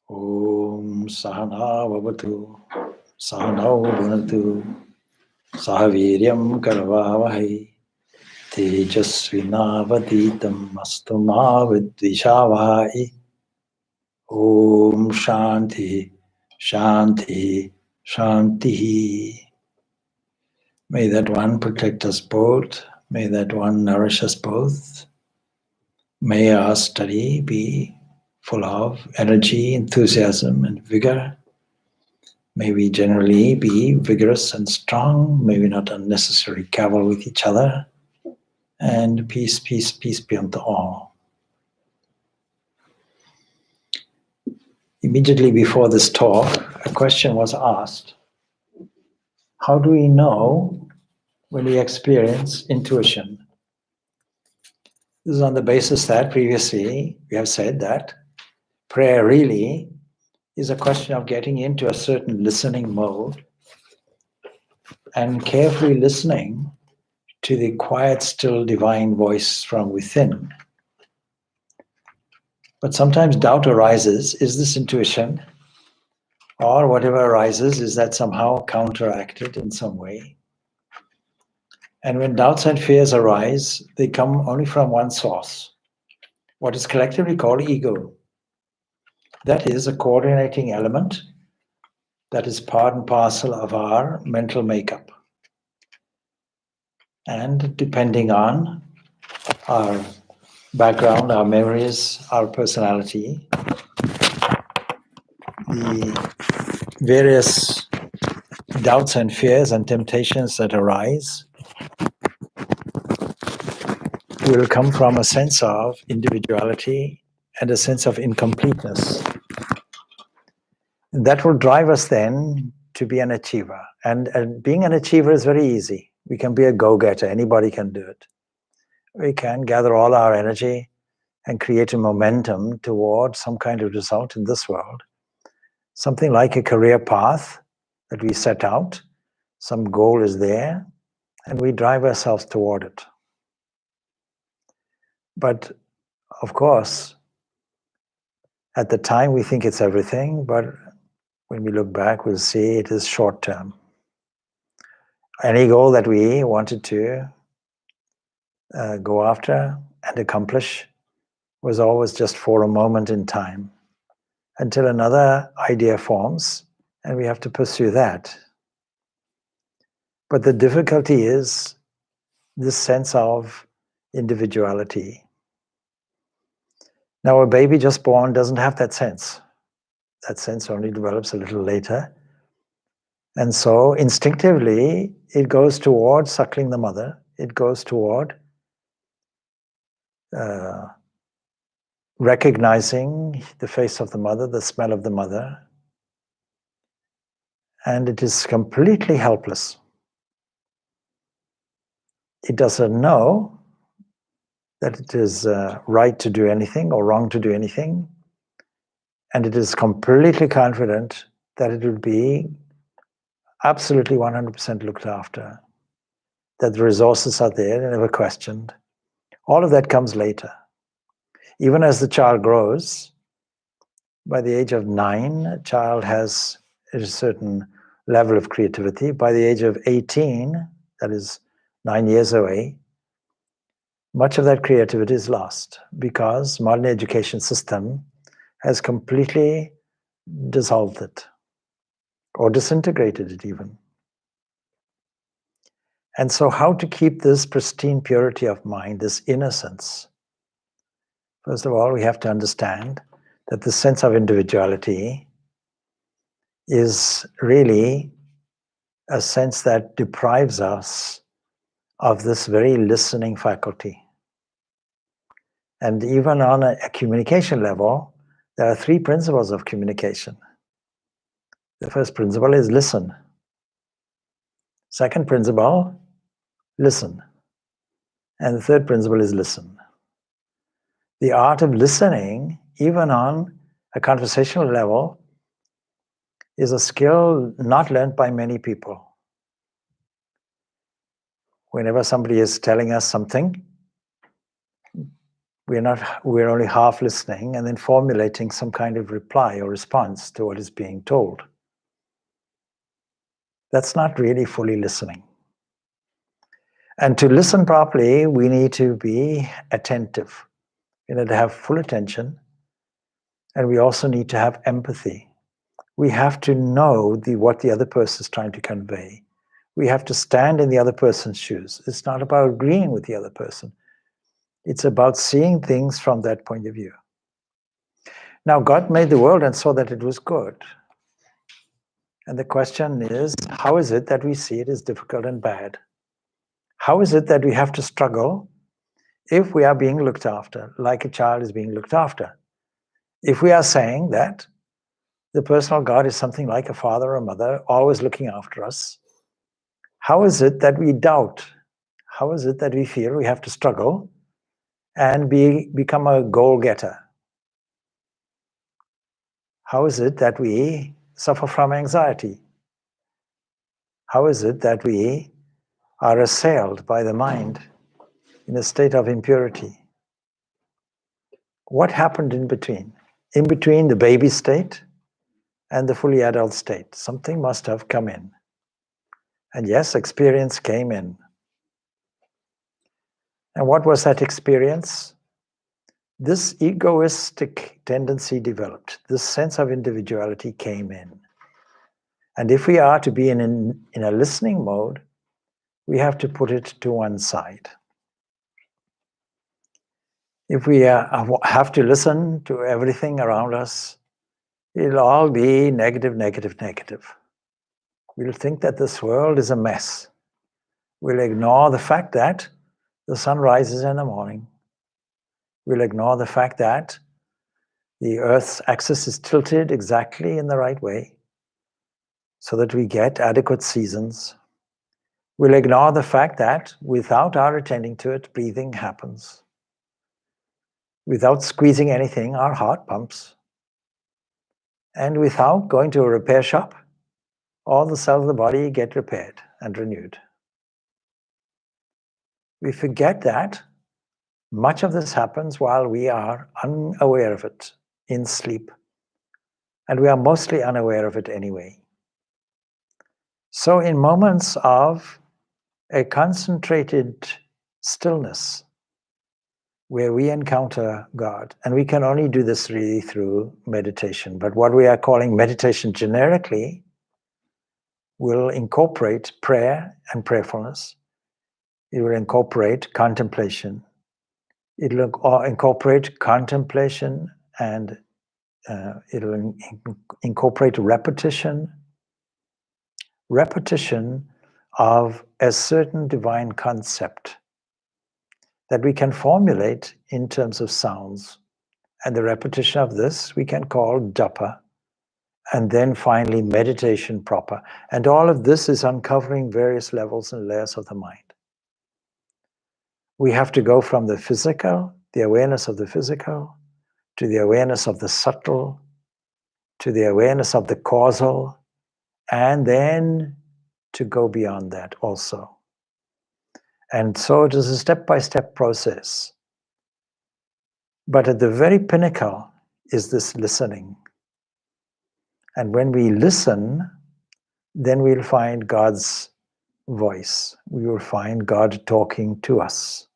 Om Sahana Vavatu Sahanau Bhunatu Sahaviryam Karavavahai Tejasvinavaditam Mastuma Vidvishavai. Om Shanti Shanti Shanti. May that one protect us both. May that one nourish us both. May our study be full of energy, enthusiasm, and vigor. May we generally be vigorous and strong. May we not unnecessarily cavil with each other. And peace, peace, peace be unto all. Immediately before this talk, a question was asked. How do we know when we experience intuition? This is on the basis that previously we have said that prayer really is a question of getting into a certain listening mode and carefully listening to the quiet, still divine voice from within. But sometimes doubt arises. Is this intuition? Or whatever arises, is that somehow counteracted in some way? And when doubts and fears arise, they come only from one source, what is collectively called ego. That is a coordinating element that is part and parcel of our mental makeup. And depending on our background, our memories, our personality, the various doubts and fears and temptations that arise will come from a sense of individuality and a sense of incompleteness. And that will drive us then to be an achiever. And being an achiever is very easy. We can be a go-getter. Anybody can do it. We can gather all our energy and create a momentum towards some kind of result in this world. Something like a career path that we set out. Some goal is there, and we drive ourselves toward it. But of course, at the time we think it's everything, but when we look back, we'll see it is short term. Any goal that we wanted to go after and accomplish was always just for a moment in time, until another idea forms, and we have to pursue that. But the difficulty is this sense of individuality. Now, a baby just born doesn't have that sense. That sense only develops a little later. And so instinctively, it goes toward suckling the mother. It goes toward recognizing the face of the mother, the smell of the mother. And it is completely helpless. It doesn't know that it is right to do anything or wrong to do anything. And it is completely confident that it will be absolutely 100% looked after, that the resources are there, never questioned. All of that comes later. Even as the child grows, by the age of 9, a child has a certain level of creativity. By the age of 18, that is 9 years away, much of that creativity is lost because modern education system has completely dissolved it or disintegrated it even. And so how to keep this pristine purity of mind, this innocence? First of all, we have to understand that the sense of individuality is really a sense that deprives us of this very listening faculty. And even on a communication level, there are 3 principles of communication. The first principle is listen. Second principle, listen. And the third principle is listen. The art of listening, even on a conversational level, is a skill not learned by many people. Whenever somebody is telling us something, We're only half listening and then formulating some kind of reply or response to what is being told. That's not really fully listening. And to listen properly, we need to be attentive. We need to have full attention, and we also need to have empathy. We have to know what the other person is trying to convey. We have to stand in the other person's shoes. It's not about agreeing with the other person. It's about seeing things from that point of view. Now, God made the world and saw that it was good. And the question is, how is it that we see it as difficult and bad? How is it that we have to struggle if we are being looked after, like a child is being looked after? If we are saying that the personal God is something like a father or mother, always looking after us, how is it that we doubt? How is it that we feel we have to struggle and become a goal-getter? How is it that we suffer from anxiety? How is it that we are assailed by the mind in a state of impurity? What happened in between? In between the baby state and the fully adult state, something must have come in. And yes, experience came in. And what was that experience? This egoistic tendency developed. This sense of individuality came in. And if we are to be in a listening mode, we have to put it to one side. If we have to listen to everything around us, it'll all be negative, negative, negative. We'll think that this world is a mess. We'll ignore the fact that the sun rises in the morning. We'll ignore the fact that the Earth's axis is tilted exactly in the right way so that we get adequate seasons. We'll ignore the fact that without our attending to it, breathing happens. Without squeezing anything, our heart pumps. And without going to a repair shop, all the cells of the body get repaired and renewed. We forget that much of this happens while we are unaware of it, in sleep. And we are mostly unaware of it anyway. So in moments of a concentrated stillness, where we encounter God, and we can only do this really through meditation, but what we are calling meditation generically will incorporate prayer and prayerfulness. It will incorporate contemplation. It will incorporate contemplation, and it will incorporate repetition of a certain divine concept that we can formulate in terms of sounds. And the repetition of this we can call japa, and then finally meditation proper. And all of this is uncovering various levels and layers of the mind. We have to go from the physical, the awareness of the physical, to the awareness of the subtle, to the awareness of the causal, and then to go beyond that also. And so it is a step-by-step process. But at the very pinnacle is this listening. And when we listen, then we'll find God's voice. We will find God talking to us.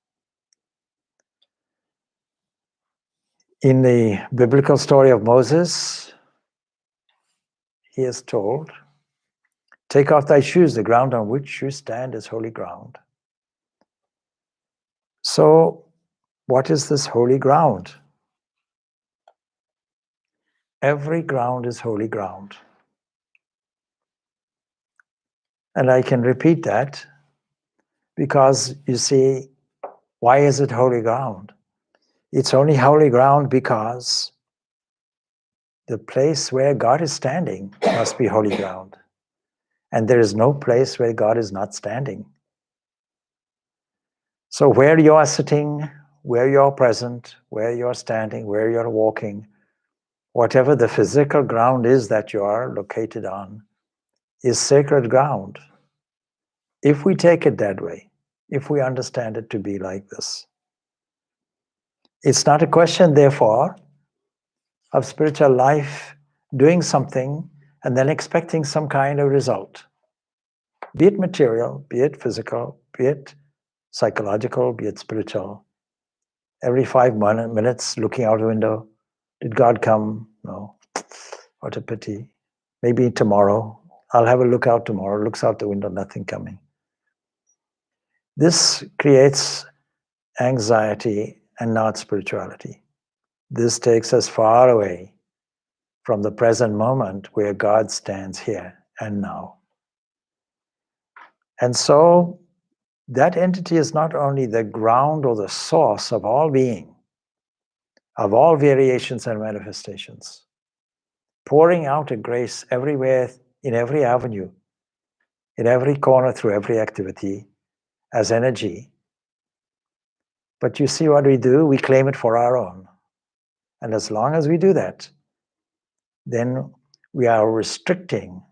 In the biblical story of Moses, he is told, "Take off thy shoes, the ground on which you stand is holy ground." So, what is this holy ground? Every ground is holy ground. And I can repeat that because, you see, why is it holy ground? It's only holy ground because the place where God is standing must be holy ground. And there is no place where God is not standing. So where you are sitting, where you are present, where you are standing, where you are walking, whatever the physical ground is that you are located on, is sacred ground. If we take it that way, if we understand it to be like this. It's not a question, therefore, of spiritual life doing something and then expecting some kind of result, be it material, be it physical, be it psychological, be it spiritual. Every 5 minutes looking out the window, did God come? No. What a pity. Maybe tomorrow. I'll have a look out tomorrow. Looks out the window, nothing coming. This creates anxiety and not spirituality. This takes us far away from the present moment where God stands here and now. And so that entity is not only the ground or the source of all being, of all variations and manifestations, pouring out a grace everywhere, in every avenue, in every corner, through every activity, as energy. But you see what we do? We claim it for our own. And as long as we do that, then we are restricting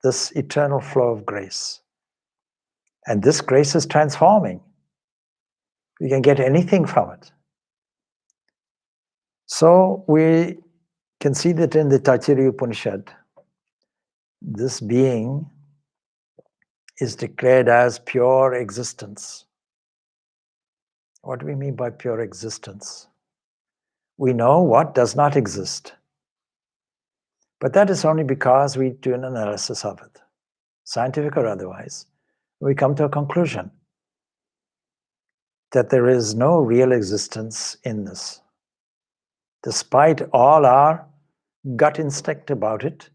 this eternal flow of grace. And this grace is transforming. We can get anything from it. So we can see that in the Taittiriya Upanishad, this being is declared as pure existence. What do we mean by pure existence? We know what does not exist. But that is only because we do an analysis of it, scientific or otherwise. We come to a conclusion that there is no real existence in this. Despite all our gut instinct about it,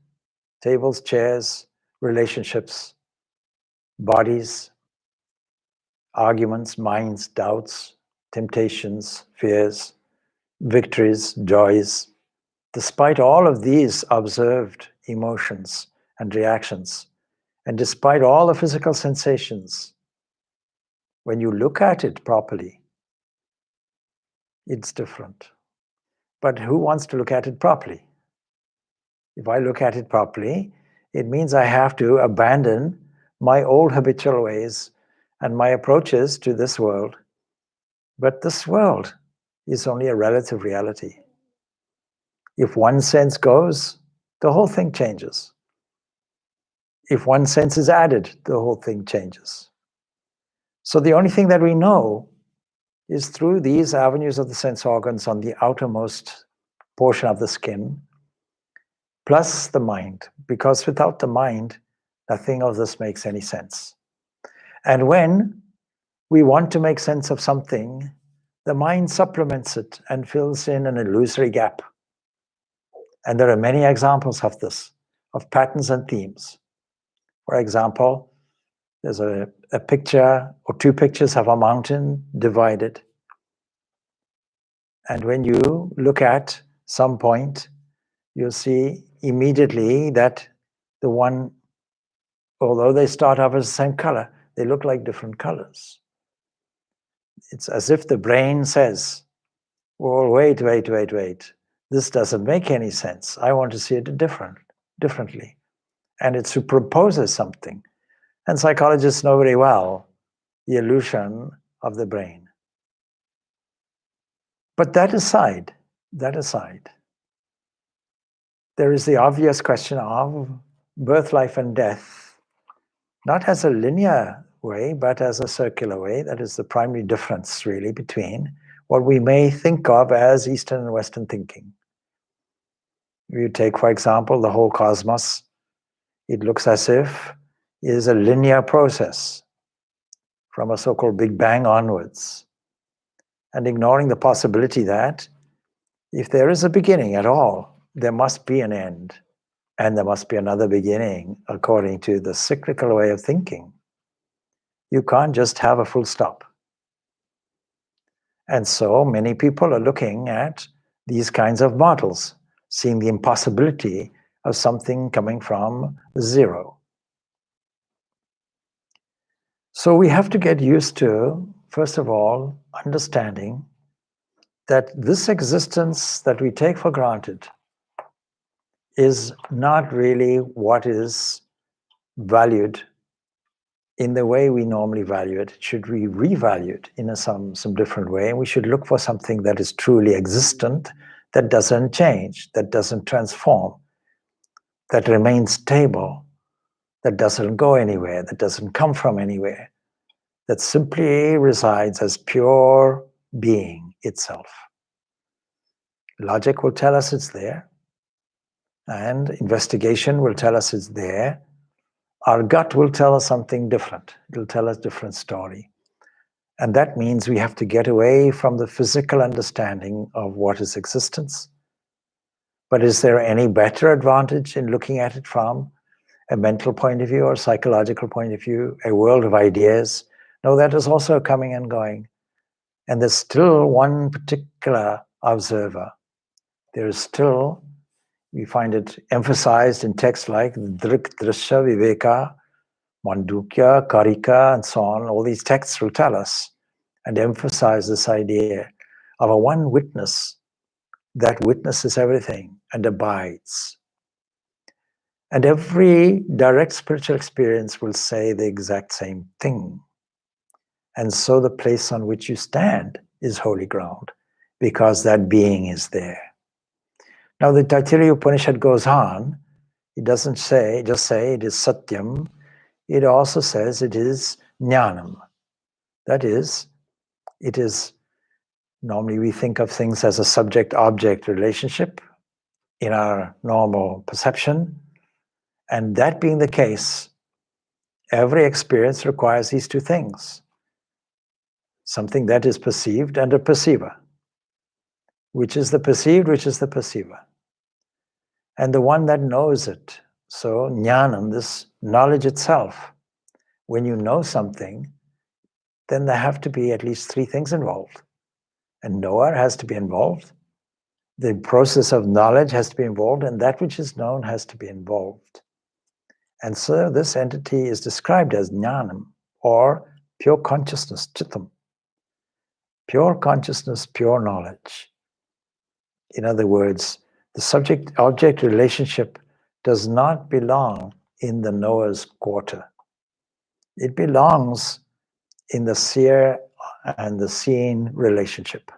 tables, chairs, relationships, bodies, arguments, minds, doubts, temptations, fears, victories, joys, despite all of these observed emotions and reactions, and despite all the physical sensations, when you look at it properly, it's different. But who wants to look at it properly? If I look at it properly, it means I have to abandon my old habitual ways and my approaches to this world. But this world is only a relative reality. If one sense goes, the whole thing changes. If one sense is added, the whole thing changes. So the only thing that we know is through these avenues of the sense organs on the outermost portion of the skin, plus the mind, because without the mind, nothing of this makes any sense. And when we want to make sense of something, the mind supplements it and fills in an illusory gap. And there are many examples of this, of patterns and themes. For example, there's a picture or two pictures of a mountain divided. And when you look at some point, you'll see immediately that the one, although they start off as the same color, they look like different colors. It's as if the brain says, well, wait. This doesn't make any sense. I want to see it differently. And it superimposes something. And psychologists know very well the illusion of the brain. But that aside, there is the obvious question of birth, life, and death, not as a linear way, but as a circular way. That is the primary difference, really, between what we may think of as Eastern and Western thinking. You take, for example, the whole cosmos. It looks as if it is a linear process from a so-called Big Bang onwards, and ignoring the possibility that if there is a beginning at all, there must be an end, and there must be another beginning according to the cyclical way of thinking. You can't just have a full stop. And so many people are looking at these kinds of models, seeing the impossibility of something coming from zero. So we have to get used to, first of all, understanding that this existence that we take for granted is not really what is valued in the way we normally value it. Should we revalue it in some different way? And we should look for something that is truly existent, that doesn't change, that doesn't transform, that remains stable, that doesn't go anywhere, that doesn't come from anywhere, that simply resides as pure being itself. Logic will tell us it's there, and investigation will tell us it's there. Our gut will tell us something different. It'll tell us a different story. And that means we have to get away from the physical understanding of what is existence. But is there any better advantage in looking at it from a mental point of view or psychological point of view, a world of ideas? No, that is also coming and going. And there's still one particular observer. There is still, we find it emphasized in texts like Drik, Drishya, Viveka, Mandukya, Karika, and so on. All these texts will tell us and emphasize this idea of a one witness that witnesses everything and abides. And every direct spiritual experience will say the exact same thing. And so the place on which you stand is holy ground, because that being is there. Now the Taittiriya Upanishad goes on. It doesn't just say it is Satyam. It also says it is Jnanam. That is, it is, normally we think of things as a subject-object relationship in our normal perception. And that being the case, every experience requires these two things. Something that is perceived and a perceiver. Which is the perceived, which is the perceiver. And the one that knows it. So jnanam, this knowledge itself. When you know something, then there have to be at least three things involved. And knower has to be involved. The process of knowledge has to be involved, and that which is known has to be involved. And so this entity is described as jnanam, or pure consciousness, chittam. Pure consciousness, pure knowledge. In other words, the subject-object relationship does not belong in the knower's quarter. It belongs in the seer and the seen relationship.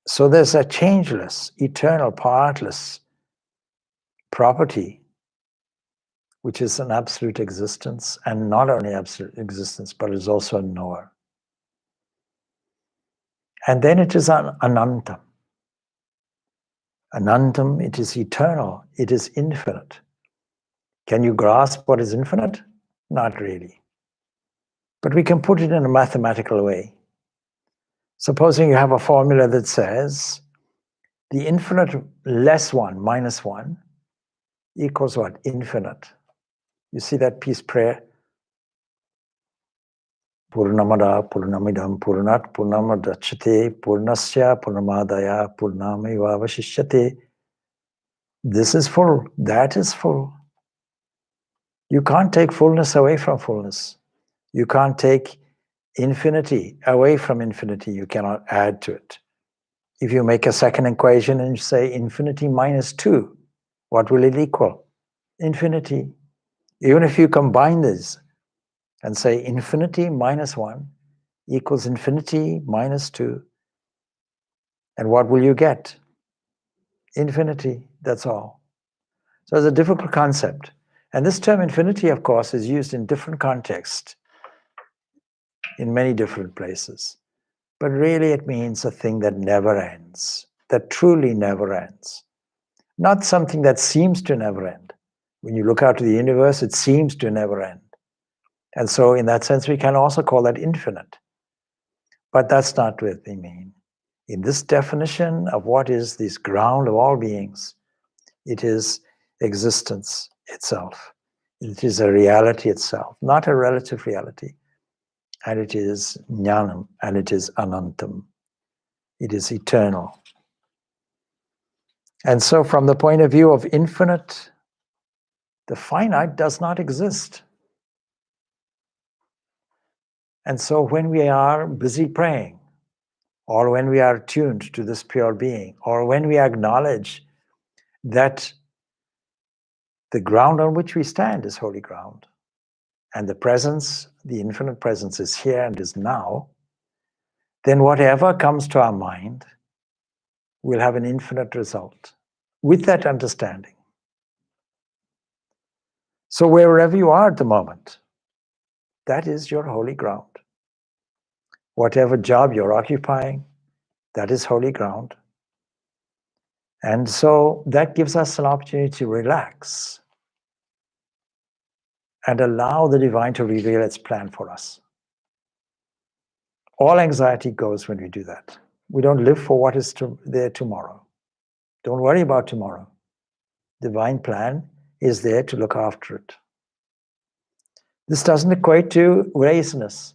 So there's a changeless, eternal, partless property, which is an absolute existence, and not only absolute existence, but is also a knower. And then it is an anantam. Anantam, it is eternal, it is infinite. Can you grasp what is infinite? Not really. But we can put it in a mathematical way. Supposing you have a formula that says the infinite less 1 minus 1 equals what? Infinite. You see that peace prayer? Purnamada Purnamidam Purnat Purnamadachate Purnasya Purnamadaya Purnameva Vashishyate. This is full, that is full. You can't take fullness away from fullness. You can't take infinity away from infinity. You cannot add to it. If you make a second equation and you say infinity minus 2, what will it equal? Infinity. Even if you combine this and say infinity minus 1 equals infinity minus 2, and what will you get? Infinity, that's all. So it's a difficult concept. And this term infinity, of course, is used in different contexts, in many different places. But really it means a thing that never ends, that truly never ends. Not something that seems to never end. When you look out to the universe, it seems to never end. And so in that sense, we can also call that infinite. But that's not what we mean. In this definition of what is this ground of all beings, it is existence itself. It is a reality itself, not a relative reality. And it is jnanam, and it is anantam. It is eternal. And so from the point of view of infinite, the finite does not exist. And so when we are busy praying, or when we are tuned to this pure being, or when we acknowledge that the ground on which we stand is holy ground, and the presence, the infinite presence is here and is now, then whatever comes to our mind will have an infinite result with that understanding. So wherever you are at the moment, that is your holy ground. Whatever job you're occupying, that is holy ground. And so that gives us an opportunity to relax and allow the divine to reveal its plan for us. All anxiety goes when we do that. We don't live for what is there tomorrow. Don't worry about tomorrow. Divine plan is there to look after it. This doesn't equate to laziness,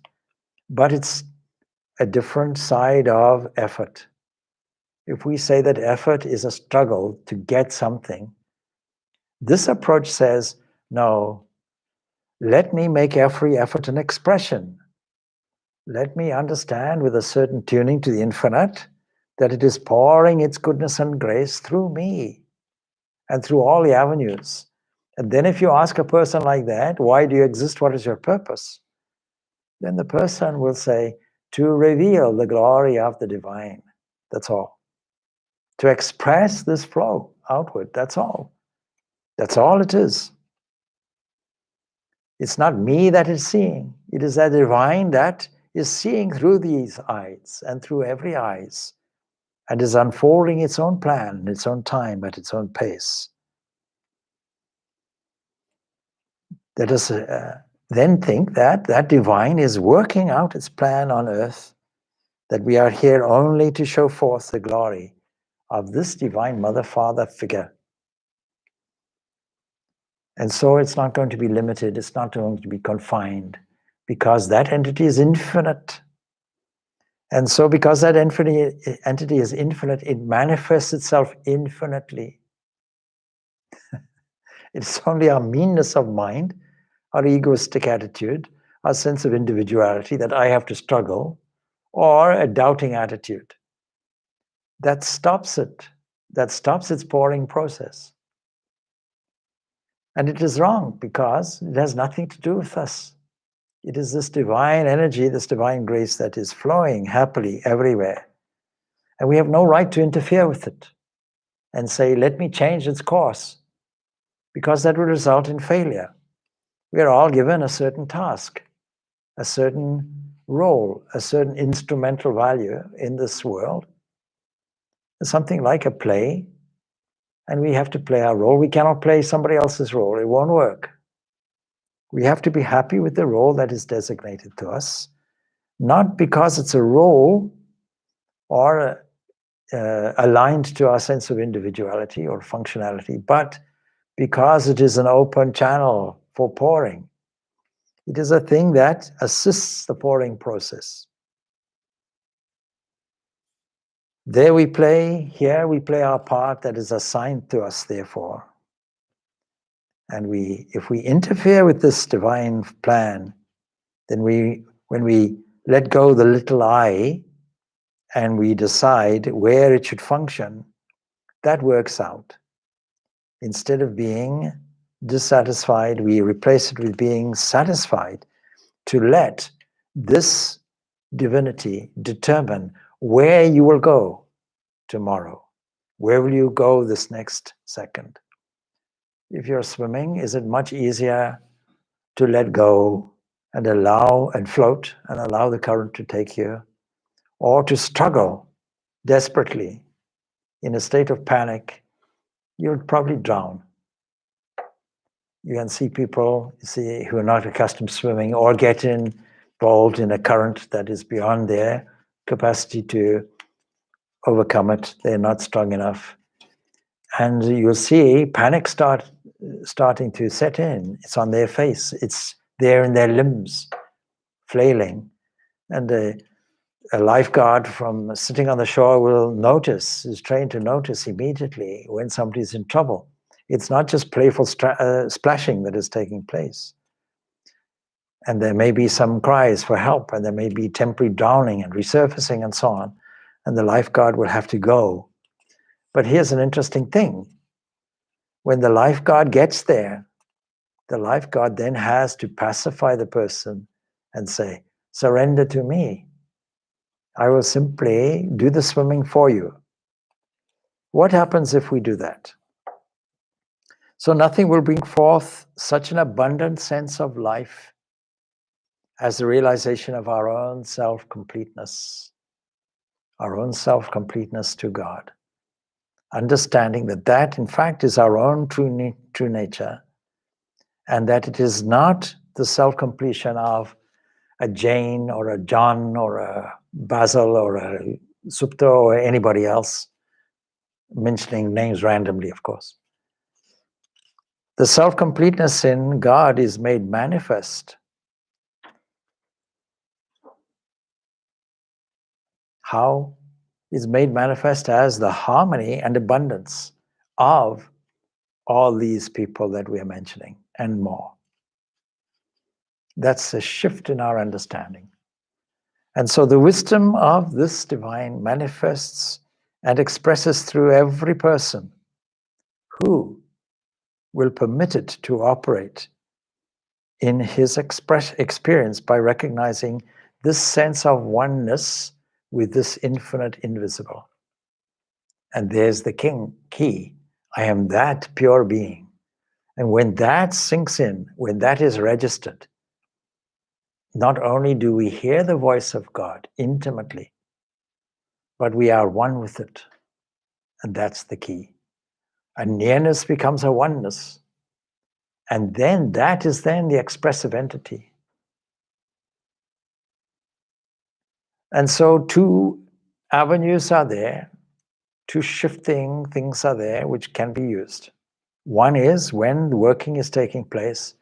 but it's a different side of effort. If we say that effort is a struggle to get something, this approach says, no, let me make every effort an expression. Let me understand with a certain tuning to the infinite that it is pouring its goodness and grace through me and through all the avenues. And then if you ask a person like that, why do you exist? What is your purpose? Then the person will say, to reveal the glory of the divine. That's all. To express this flow outward. That's all. That's all it is. It's not me that is seeing. It is the divine that is seeing through these eyes and through every eyes and is unfolding its own plan in its own time at its own pace. Let us then think that that divine is working out its plan on earth, that we are here only to show forth the glory of this divine mother-father figure. And so it's not going to be limited, it's not going to be confined, because that entity is infinite. And so because that entity is infinite, it manifests itself infinitely. It's only our meanness of mind, our egoistic attitude, our sense of individuality that I have to struggle, or a doubting attitude. That stops it. That stops its pouring process. And it is wrong because it has nothing to do with us. It is this divine energy, this divine grace that is flowing happily everywhere. And we have no right to interfere with it and say, let me change its course, because that would result in failure. We are all given a certain task, a certain role, a certain instrumental value in this world. Something like a play, and we have to play our role. We cannot play somebody else's role. It won't work. We have to be happy with the role that is designated to us, not because it's a role or aligned to our sense of individuality or functionality, but because it is an open channel for pouring. It is a thing that assists the pouring process. There we play, here we play our part that is assigned to us, therefore. And if we interfere with this divine plan, then when we let go the little I and we decide where it should function, that works out. Instead of being dissatisfied, we replace it with being satisfied to let this divinity determine where you will go tomorrow. Where will you go this next second? If you're swimming, is it much easier to let go and allow and float and allow the current to take you, or to struggle desperately in a state of panic? You'll probably drown. You can see people who are not accustomed to swimming or get involved in a current that is beyond their capacity to overcome it. They're not strong enough. And you'll see panic starting to set in. It's on their face. It's there in their limbs, flailing. And a lifeguard from sitting on the shore will notice, is trained to notice immediately when somebody's in trouble. It's not just playful splashing that is taking place. And there may be some cries for help, and there may be temporary drowning and resurfacing and so on. And the lifeguard will have to go. But here's an interesting thing. When the lifeguard gets there, the life God then has to pacify the person and say, surrender to me. I will simply do the swimming for you. What happens if we do that? So nothing will bring forth such an abundant sense of life as the realization of our own self-completeness, to God. Understanding that that, in fact, is our own true nature, and that it is not the self-completion of a Jane or a John or a Basil or a Supta or anybody else, mentioning names randomly, of course. The self-completeness in God is made manifest. How? Is made manifest as the harmony and abundance of all these people that we are mentioning and more. That's a shift in our understanding. And so the wisdom of this divine manifests and expresses through every person who will permit it to operate in his experience by recognizing this sense of oneness with this infinite invisible. And there's the key. I am that pure being. And when that sinks in, when that is registered, not only do we hear the voice of God intimately, but we are one with it. And that's the key. A nearness becomes a oneness. And then that is then the expressive entity. And so two avenues are there, two shifting things are there which can be used. One is when the working is taking place,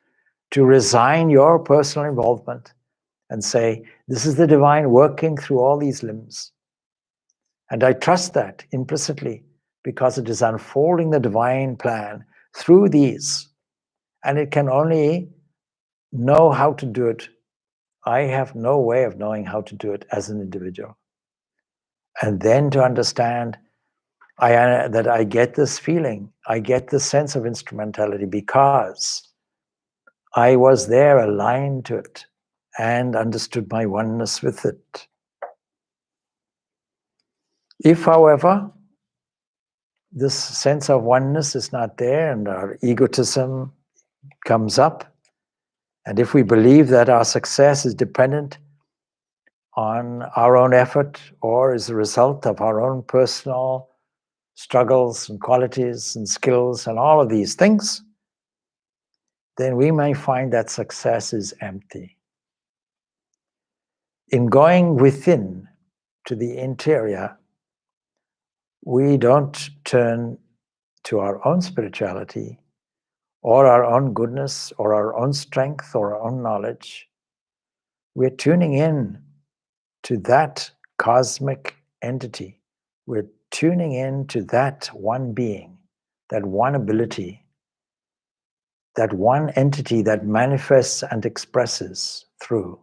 to resign your personal involvement and say, this is the divine working through all these limbs. And I trust that implicitly because it is unfolding the divine plan through these. And it can only know how to do it. I have no way of knowing how to do it as an individual. And then to understand that I get this feeling, I get this sense of instrumentality because I was there aligned to it and understood my oneness with it. If, however, this sense of oneness is not there and our egotism comes up, and if we believe that our success is dependent on our own effort or is a result of our own personal struggles and qualities and skills and all of these things, then we may find that success is empty. In going within to the interior, we don't turn to our own spirituality or our own goodness or our own strength or our own knowledge. We're tuning in to that cosmic entity. We're tuning in to that one being, that one ability, that one entity that manifests and expresses through.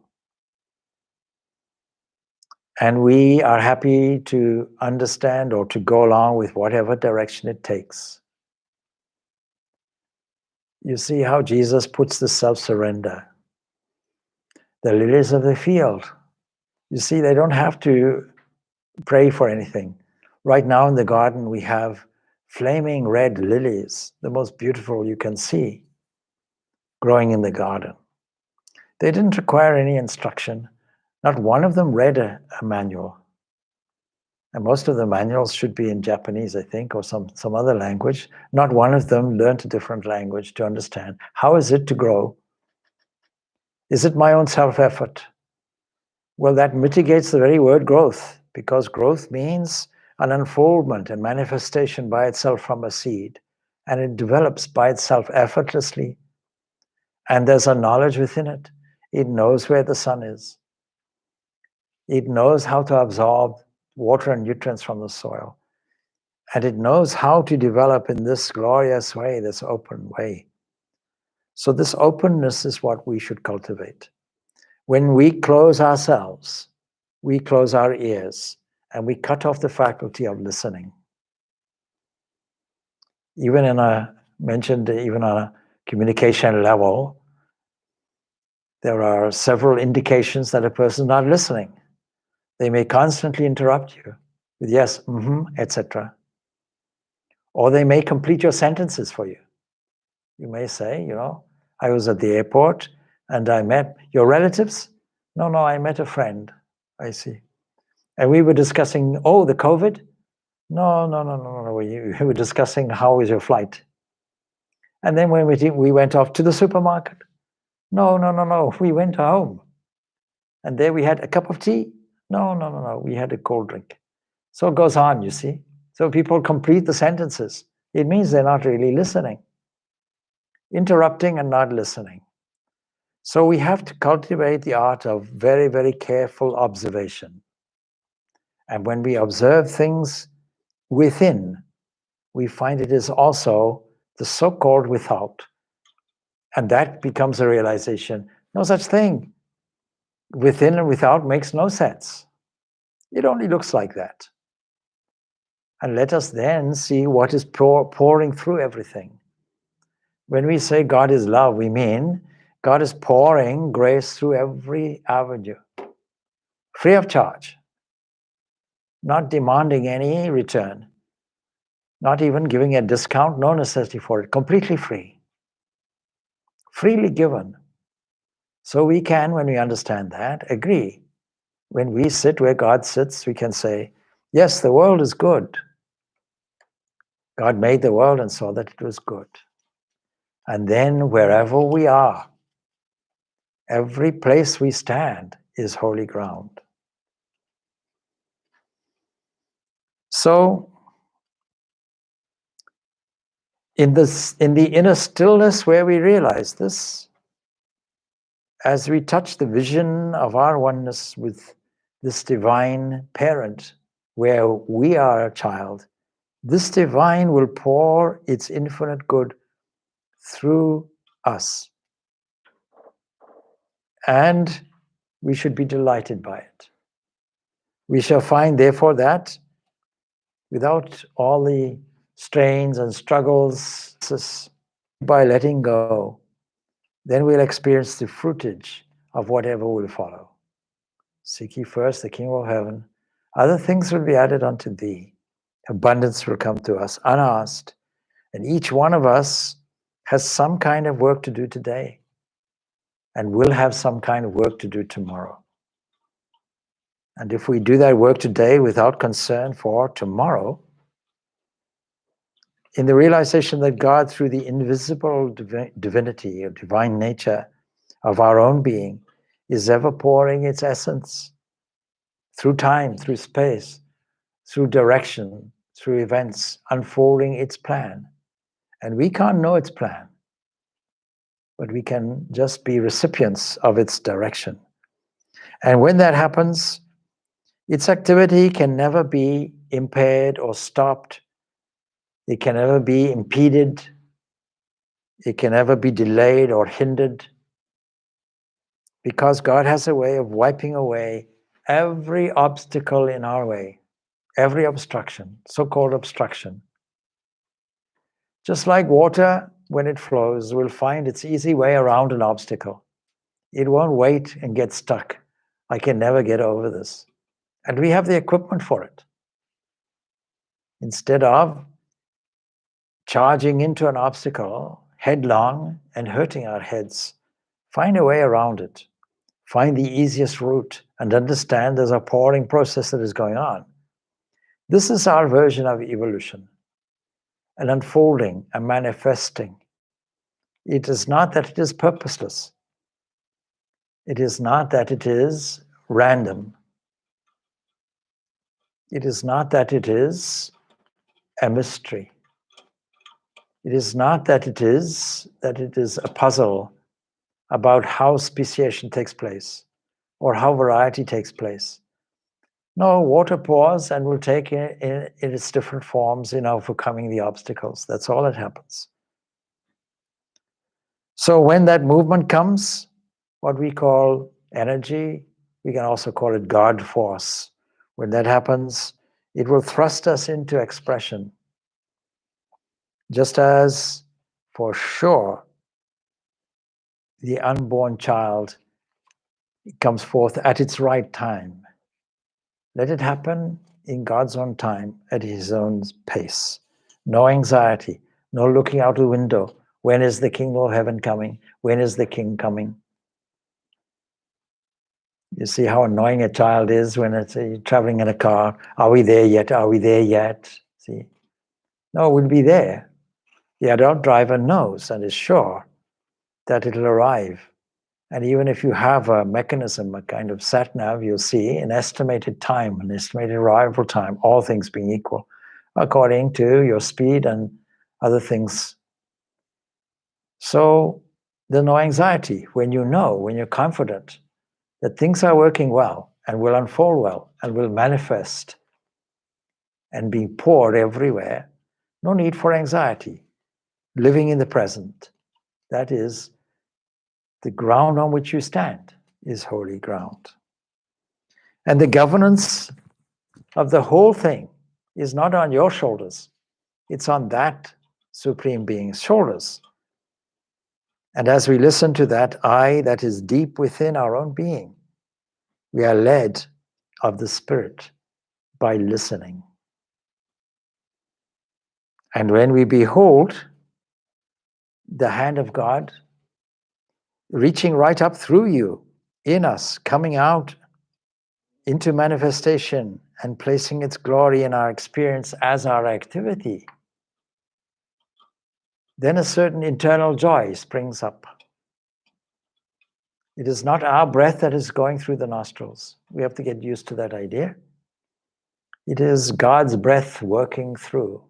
And we are happy to understand or to go along with whatever direction it takes. You see how Jesus puts the self-surrender. The lilies of the field. You see, they don't have to pray for anything. Right now in the garden, we have flaming red lilies, the most beautiful you can see, growing in the garden. They didn't require any instruction. Not one of them read a manual. And most of the manuals should be in Japanese, I think, or some other language. Not one of them learned a different language to understand. How is it to grow? Is it my own self-effort? Well, that mitigates the very word growth, because growth means an unfoldment and manifestation by itself from a seed. And it develops by itself effortlessly. And there's a knowledge within it. It knows where the sun is. It knows how to absorb water and nutrients from the soil. And it knows how to develop in this glorious way, this open way. So this openness is what we should cultivate. When we close ourselves, we close our ears, and we cut off the faculty of listening. Even in mentioned even on a communication level, there are several indications that a person is not listening. They may constantly interrupt you with yes, etc. Or they may complete your sentences for you. You may say, I was at the airport and I met your relatives. No, I met a friend. I see. And we were discussing, the COVID? No. We were discussing how was your flight. And then when we went off to the supermarket. No. We went home. And there we had a cup of tea. No. We had a cold drink. So it goes on, you see. So people complete the sentences. It means they're not really listening. Interrupting and not listening. So we have to cultivate the art of very, very careful observation. And when we observe things within, we find it is also the so-called without. And that becomes a realization, no such thing. Within and without makes no sense. It only looks like that. And let us then see what is pouring through everything. When we say God is love, we mean God is pouring grace through every avenue, free of charge, not demanding any return, not even giving a discount, no necessity for it, completely free, freely given. So we can, when we understand that, agree. When we sit where God sits, we can say, yes, the world is good. God made the world and saw that it was good. And then wherever we are, every place we stand is holy ground. So, in the inner stillness where we realize this, as we touch the vision of our oneness with this divine parent, where we are a child, this divine will pour its infinite good through us. And we should be delighted by it. We shall find, therefore, that without all the strains and struggles, by letting go, then we'll experience the fruitage of whatever will follow. Seek ye first the kingdom of heaven. Other things will be added unto thee. Abundance will come to us unasked. And each one of us has some kind of work to do today and will have some kind of work to do tomorrow. And if we do that work today without concern for tomorrow, in the realization that God, through the invisible divinity or divine nature of our own being, is ever pouring its essence through time, through space, through direction, through events, unfolding its plan. And we can't know its plan, but we can just be recipients of its direction. And when that happens, its activity can never be impaired or stopped. It can never be impeded. It can never be delayed or hindered, because God has a way of wiping away every obstacle in our way, every obstruction, so-called obstruction. Just like water, when it flows, will find its easy way around an obstacle. It won't wait and get stuck. I can never get over this. And we have the equipment for it. Instead of charging into an obstacle headlong and hurting our heads, find a way around it. Find the easiest route and understand there's a pouring process that is going on. This is our version of evolution, an unfolding, a manifesting. It is not that it is purposeless. It is not that it is random. It is not that it is a mystery. It is not that it is a puzzle about how speciation takes place or how variety takes place. No, water pours and will take in its different forms in overcoming the obstacles. That's all that happens. So when that movement comes, what we call energy, we can also call it God force. When that happens, it will thrust us into expression. Just as, for sure, the unborn child comes forth at its right time. Let it happen in God's own time, at his own pace. No anxiety, no looking out the window. When is the kingdom of heaven coming? When is the king coming? You see how annoying a child is when it's traveling in a car. Are we there yet? Are we there yet? See? No, we'll be there. The adult driver knows and is sure that it'll arrive. And even if you have a mechanism, a kind of sat-nav, you'll see an estimated time, an estimated arrival time, all things being equal, according to your speed and other things. So there's no anxiety when you know, when you're confident that things are working well and will unfold well and will manifest and be poured everywhere. No need for anxiety. Living in the present, that is the ground on which you stand, is holy ground. And the governance of the whole thing is not on your shoulders. It's on that Supreme Being's shoulders. And as we listen to that I that is deep within our own being, we are led of the Spirit by listening. And when we behold the hand of God reaching right up through you, in us, coming out into manifestation and placing its glory in our experience as our activity, then a certain internal joy springs up. It is not our breath that is going through the nostrils. We have to get used to that idea. It is God's breath working through.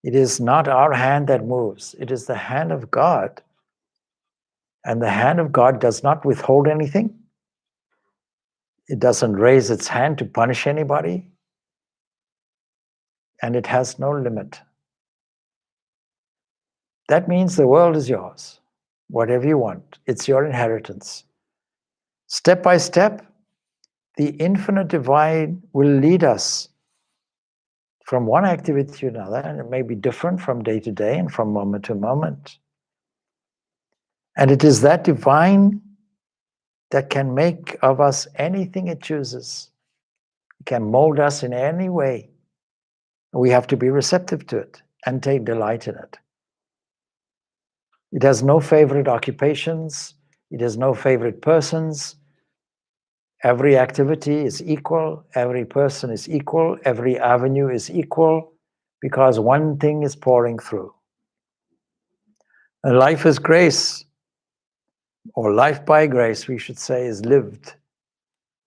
It is not our hand that moves. It is the hand of God. And the hand of God does not withhold anything. It doesn't raise its hand to punish anybody. And it has no limit. That means the world is yours. Whatever you want, it's your inheritance. Step by step, the infinite divine will lead us from one activity to another, and it may be different from day to day and from moment to moment. And it is that divine that can make of us anything it chooses. It can mold us in any way. We have to be receptive to it and take delight in it. It has no favorite occupations. It has no favorite persons. Every activity is equal. Every person is equal. Every avenue is equal, because one thing is pouring through. And life is grace, or life by grace, we should say, is lived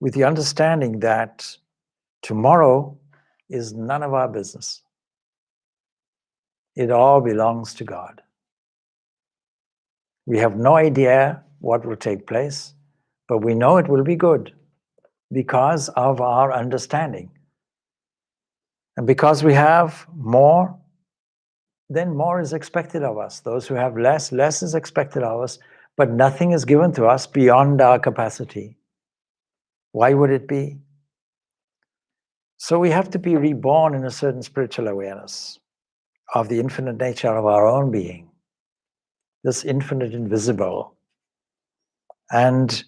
with the understanding that tomorrow is none of our business. It all belongs to God. We have no idea what will take place, but we know it will be good because of our understanding. And because we have more, then more is expected of us. Those who have less, less is expected of us, but nothing is given to us beyond our capacity. Why would it be? So we have to be reborn in a certain spiritual awareness of the infinite nature of our own being, this infinite invisible. And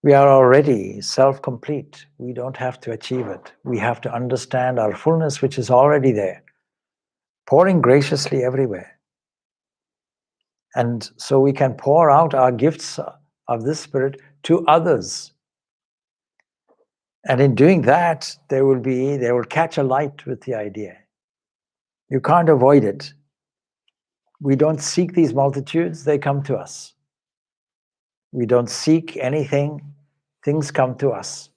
we are already self-complete. We don't have to achieve it. We have to understand our fullness, which is already there, pouring graciously everywhere. And so we can pour out our gifts of this Spirit to others. And in doing that, they will catch a light with the idea. You can't avoid it. We don't seek these multitudes, they come to us. We don't seek anything, things come to us.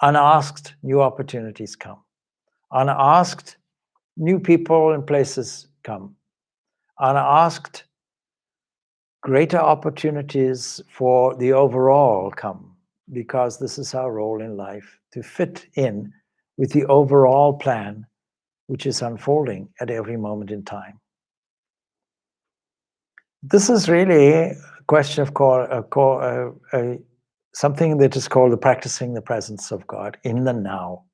Unasked, new opportunities come. Unasked, new people and places come. Unasked, greater opportunities for the overall come, because this is our role in life, to fit in with the overall plan which is unfolding at every moment in time. This is really a question of something that is called the practicing the presence of God in the now.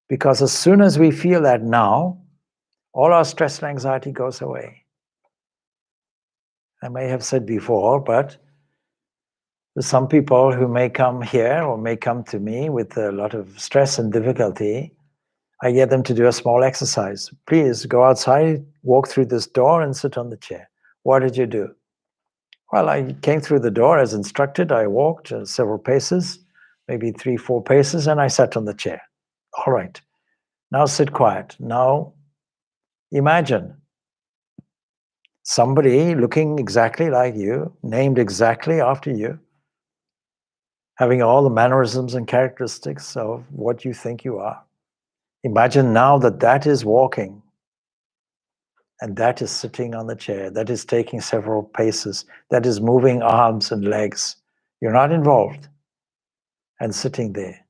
Because as soon as we feel that now, all our stress and anxiety goes away. I may have said before, but there's some people who may come here or may come to me with a lot of stress and difficulty. I get them to do a small exercise. Please go outside, walk through this door and sit on the chair. What did you do? Well, I came through the door as instructed. I walked several paces, maybe 3-4 paces, and I sat on the chair. All right. Now sit quiet. Now imagine somebody looking exactly like you, named exactly after you, having all the mannerisms and characteristics of what you think you are. Imagine now that that is walking, and that is sitting on the chair, that is taking several paces, that is moving arms and legs. You're not involved, and sitting there.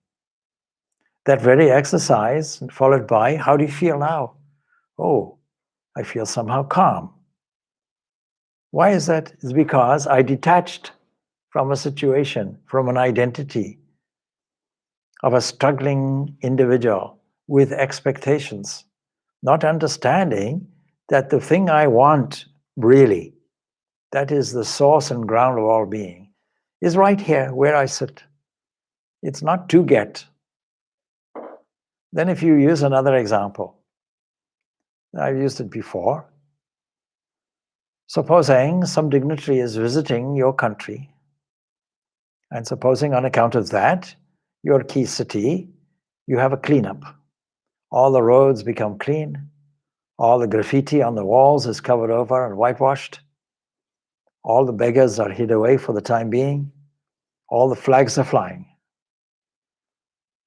That very exercise, followed by, how do you feel now? Oh, I feel somehow calm. Why is that? It's because I detached from a situation, from an identity of a struggling individual with expectations, not understanding that the thing I want really, that is the source and ground of all being, is right here where I sit. It's not to get. Then if you use another example, I've used it before. Supposing some dignitary is visiting your country, and supposing on account of that, your key city, you have a cleanup. All the roads become clean. All the graffiti on the walls is covered over and whitewashed. All the beggars are hid away for the time being. All the flags are flying.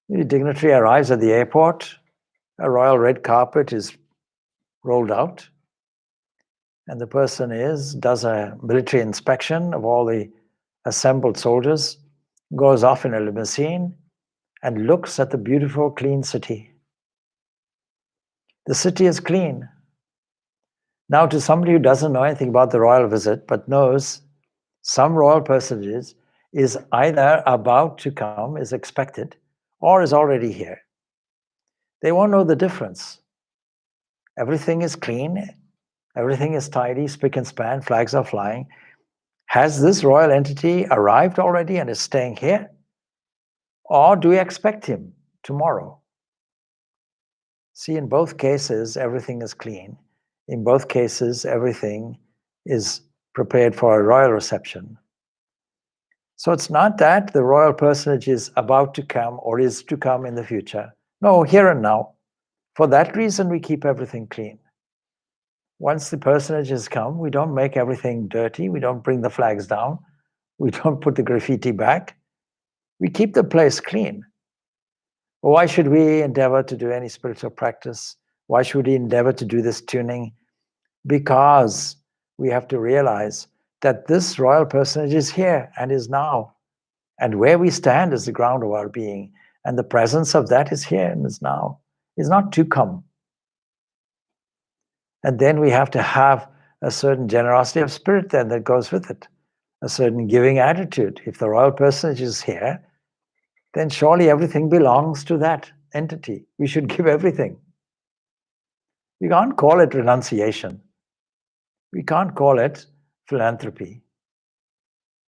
The dignitary arrives at the airport. A royal red carpet is rolled out. And the person does a military inspection of all the assembled soldiers, goes off in a limousine, and looks at the beautiful, clean city. The city is clean. Now, to somebody who doesn't know anything about the royal visit, but knows some royal personages is either about to come, is expected, or is already here, they won't know the difference. Everything is clean, everything is tidy, spick and span, flags are flying. Has this royal entity arrived already and is staying here? Or do we expect him tomorrow? See, in both cases, everything is clean. In both cases, everything is prepared for a royal reception. So it's not that the royal personage is about to come or is to come in the future. No, here and now. For that reason, we keep everything clean. Once the personage has come, we don't make everything dirty. We don't bring the flags down. We don't put the graffiti back. We keep the place clean. Why should we endeavor to do any spiritual practice? Why should we endeavor to do this tuning? Because we have to realize that this royal personage is here and is now. And where we stand is the ground of our being. And the presence of that is here and is now. Is not to come. And then we have to have a certain generosity of spirit then that goes with it. A certain giving attitude. If the royal personage is here, then surely everything belongs to that entity. We should give everything. We can't call it renunciation. We can't call it philanthropy.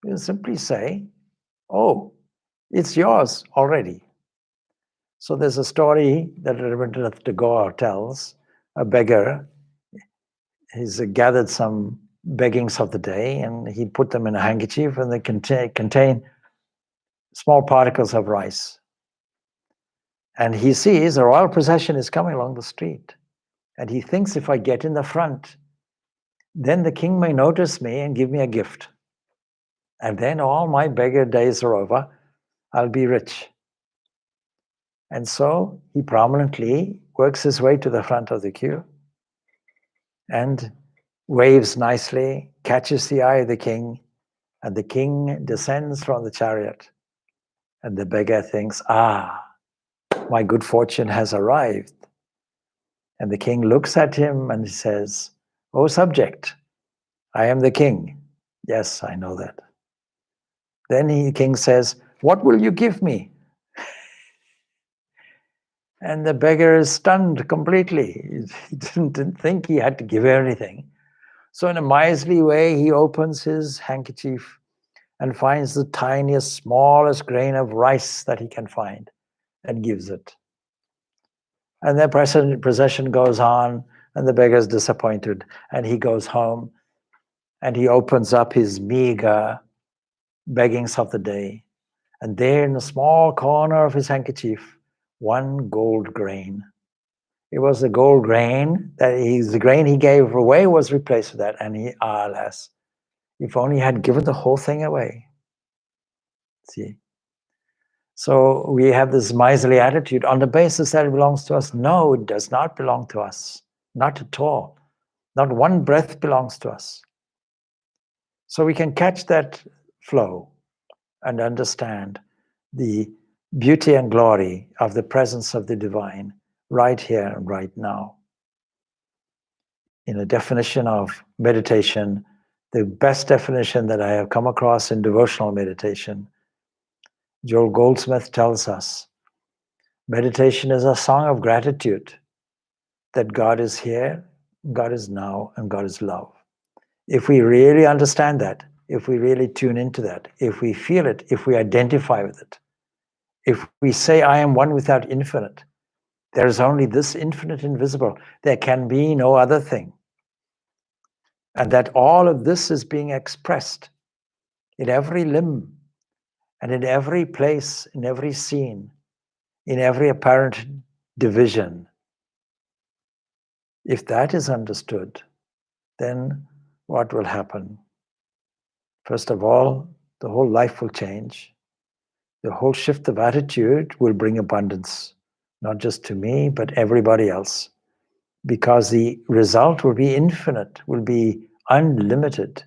We'll simply say, oh, it's yours already. So there's a story that Rabindranath Tagore tells. A beggar, he's gathered some beggings of the day and he put them in a handkerchief and they contain small particles of rice. And he sees a royal procession is coming along the street. And he thinks, if I get in the front, then the king may notice me and give me a gift. And then all my beggar days are over. I'll be rich. And so he prominently works his way to the front of the queue and waves nicely, catches the eye of the king, and the king descends from the chariot. And the beggar thinks, my good fortune has arrived. And the king looks at him and he says, "O subject, I am the king." "Yes, I know that." Then the king says, "What will you give me?" And the beggar is stunned completely. He didn't think he had to give anything. So in a miserly way, he opens his handkerchief and finds the tiniest, smallest grain of rice that he can find and gives it. And the procession goes on, and the beggar is disappointed, and he goes home, and he opens up his meager beggings of the day. And there in a small corner of his handkerchief, one gold grain. It was the gold grain the grain he gave away was replaced with that. And he, alas, if only he had given the whole thing away. See? So we have this miserly attitude on the basis that it belongs to us. No, it does not belong to us. Not at all. Not one breath belongs to us. So we can catch that flow and understand the beauty and glory of the presence of the divine right here and right now. In a definition of meditation, the best definition that I have come across in devotional meditation, Joel Goldsmith tells us, meditation is a song of gratitude that God is here, God is now, and God is love. If we really understand that, if we really tune into that, if we feel it, if we identify with it, if we say, I am one without infinite, there is only this infinite invisible, there can be no other thing. And that all of this is being expressed in every limb and in every place, in every scene, in every apparent division. If that is understood, then what will happen? First of all, the whole life will change. The whole shift of attitude will bring abundance, not just to me, but everybody else. Because the result will be infinite, will be unlimited.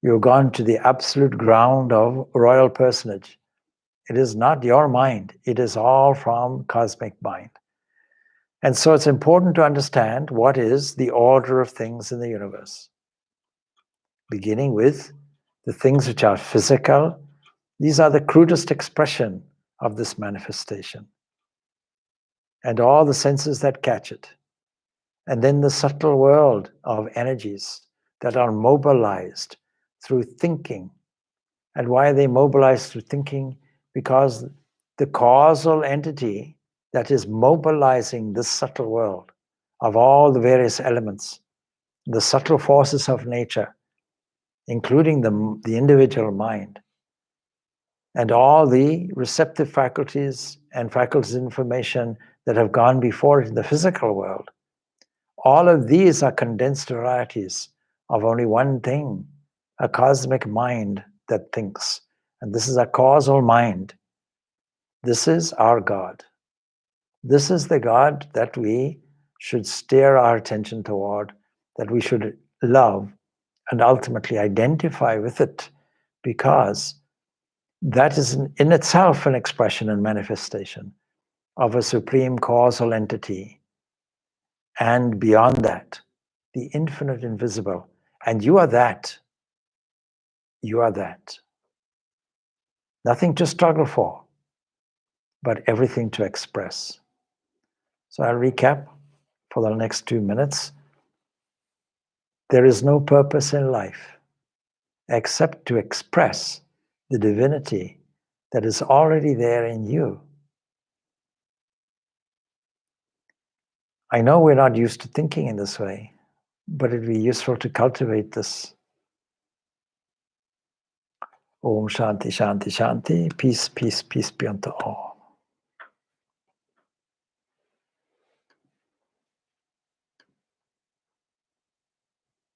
You've gone to the absolute ground of royal personage. It is not your mind. It is all from cosmic mind. And so it's important to understand what is the order of things in the universe. Beginning with the things which are physical. These are the crudest expression of this manifestation. And all the senses that catch it. And then the subtle world of energies that are mobilized through thinking. And why are they mobilized through thinking? Because the causal entity that is mobilizing this subtle world of all the various elements, the subtle forces of nature, including the individual mind, and all the receptive faculties and faculties of information that have gone before it in the physical world. All of these are condensed varieties of only one thing, a cosmic mind that thinks. And this is a causal mind. This is our God. This is the God that we should steer our attention toward, that we should love and ultimately identify with it, because that is in itself an expression and manifestation of a supreme causal entity. And beyond that, the infinite invisible. And you are that. You are that. Nothing to struggle for, but everything to express. So I'll recap for the next 2 minutes. There is no purpose in life except to express the divinity that is already there in you. I know we're not used to thinking in this way, but it'd be useful to cultivate this. Om Shanti, Shanti, Shanti. Peace, peace, peace be unto all.